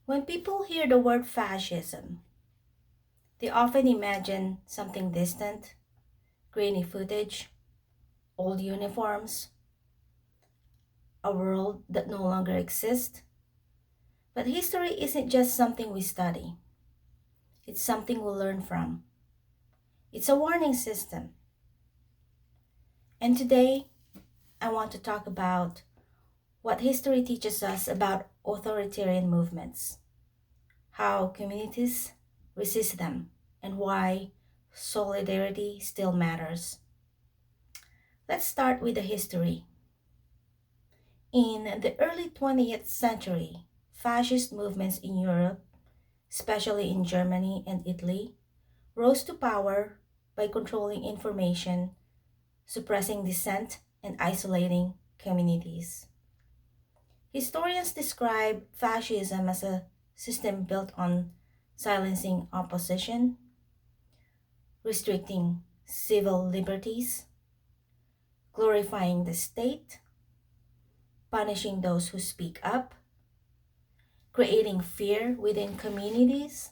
When people hear the word fascism, they often imagine something distant, grainy footage, old uniforms, a world that no longer exists. But history isn't just something we study, it's something we learn from. It's a warning system. And today, I want to talk about what history teaches us about authoritarian movements, how communities resist them, and why solidarity still matters. Let's start with the history. In the early 20th century, fascist movements in Europe, especially in Germany and Italy, rose to power by controlling information, suppressing dissent, and isolating communities. Historians describe fascism as a system built on silencing opposition, restricting civil liberties, glorifying the state, punishing those who speak up, creating fear within communities.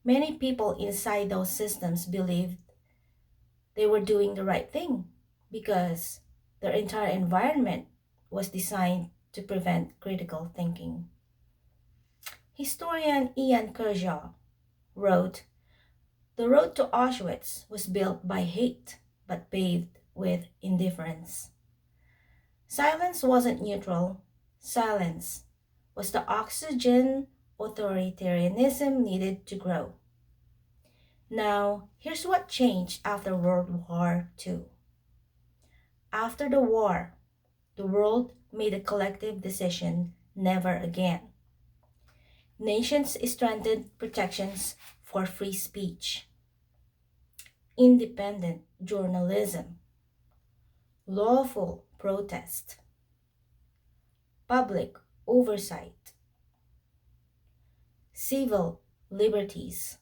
Many people inside those systems believed they were doing the right thing because their entire environment was designed to prevent critical thinking. Historian Ian Kershaw wrote, "The road to Auschwitz was built by hate, but paved with indifference." Silence wasn't neutral. Silence was the oxygen authoritarianism needed to grow. Now, here's what changed after World War II. After the war, the world made a collective decision: never again. Nations strengthened protections for free speech, independent journalism, lawful protest, public oversight, civil liberties.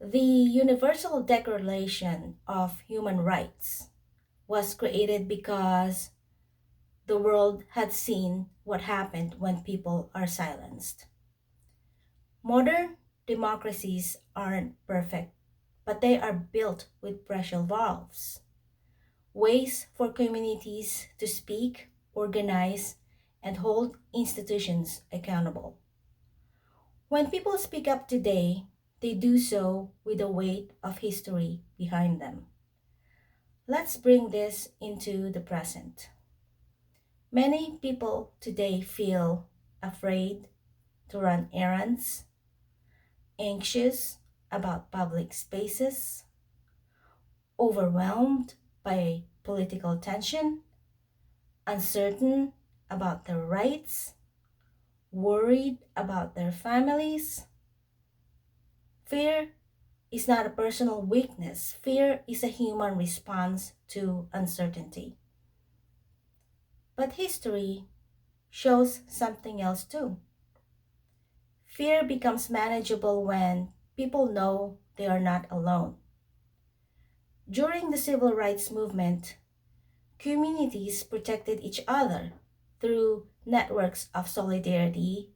The Universal Declaration of Human Rights was created because the world had seen what happened when people are silenced. Modern democracies aren't perfect, but they are built with pressure valves, ways for communities to speak, organize, and hold institutions accountable. When people speak up today, they do so with the weight of history behind them. Let's bring this into the present. Many people today feel afraid to run errands, anxious about public spaces, overwhelmed by political tension, uncertain about their rights, worried about their families. Fear is not a personal weakness, fear is a human response to uncertainty. But history shows something else too. Fear becomes manageable when people know they are not alone. During the civil rights movement, communities protected each other through networks of solidarity: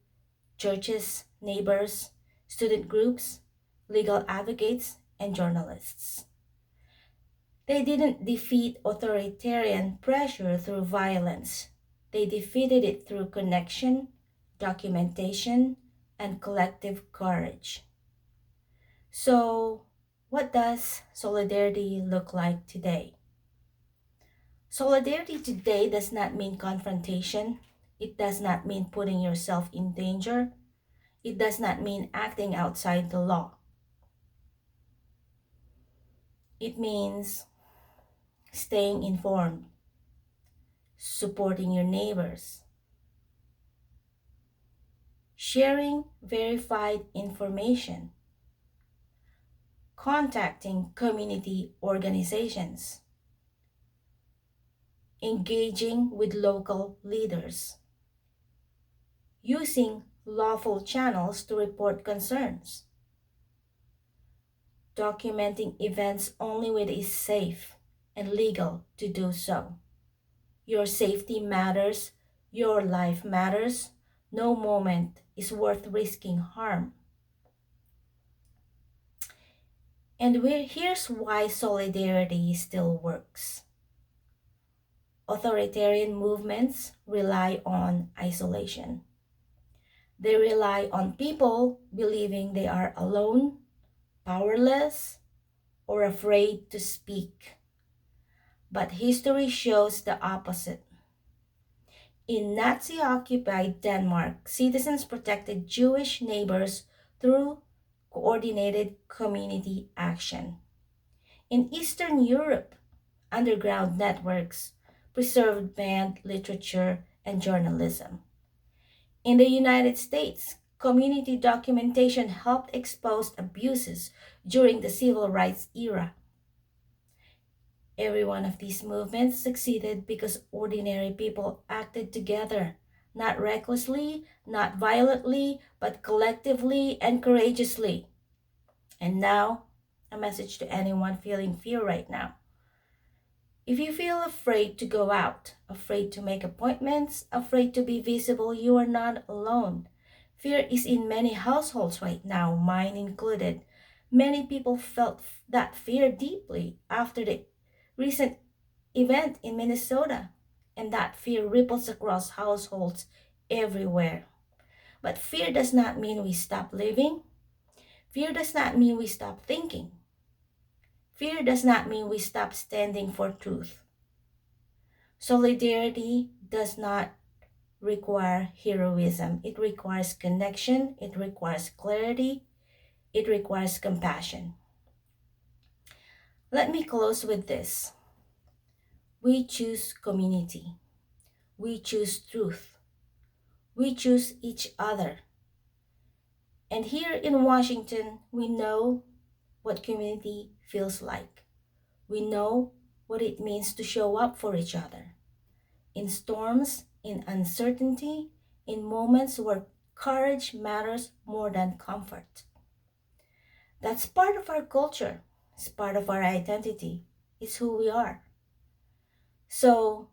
churches, neighbors, student groups, legal advocates, and journalists. They didn't defeat authoritarian pressure through violence. They defeated it through connection, documentation, and collective courage. So, what does solidarity look like today? Solidarity today does not mean confrontation. It does not mean putting yourself in danger. It does not mean acting outside the law. It means staying informed, supporting your neighbors, sharing verified information, contacting community organizations, engaging with local leaders, using lawful channels to report concerns, documenting events only when it is safe and legal to do so. Your safety matters Your life matters. No moment is worth risking harm. And here's why solidarity still works. Authoritarian movements rely on isolation. They rely on people believing they are alone, powerless, or afraid to speak. But history shows the opposite. In Nazi-occupied Denmark, citizens protected Jewish neighbors through coordinated community action. In Eastern Europe, underground networks preserved banned literature and journalism. In the United States, community documentation helped expose abuses during the civil rights era. Every one of these movements succeeded because ordinary people acted together, not recklessly, not violently, but collectively and courageously. And now, a message to anyone feeling fear right now. If you feel afraid to go out, afraid to make appointments, afraid to be visible, you are not alone. Fear is in many households right now, mine included. Many people felt that fear deeply after the recent event in Minnesota, and that fear ripples across households everywhere. But fear does not mean we stop living. Fear does not mean we stop thinking. Fear does not mean we stop standing for truth. Solidarity does not require heroism. It requires connection, it requires clarity, it requires compassion. Let me close with this. We choose community. We choose truth. We choose each other. And here in Washington, we know what community feels like. We know what it means to show up for each other. In storms, in uncertainty, in moments where courage matters more than comfort. That's part of our culture. It's part of our identity. It's who we are. So,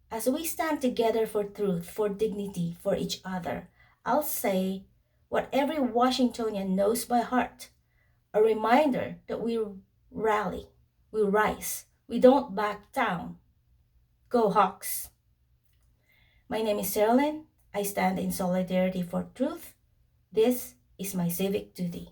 as we stand together for truth, for dignity, for each other, I'll say what every Washingtonian knows by heart. A reminder that we rally, we rise, we don't back down. Go Hawks! My name is Sherilyn. I stand in solidarity for truth. This is my civic duty.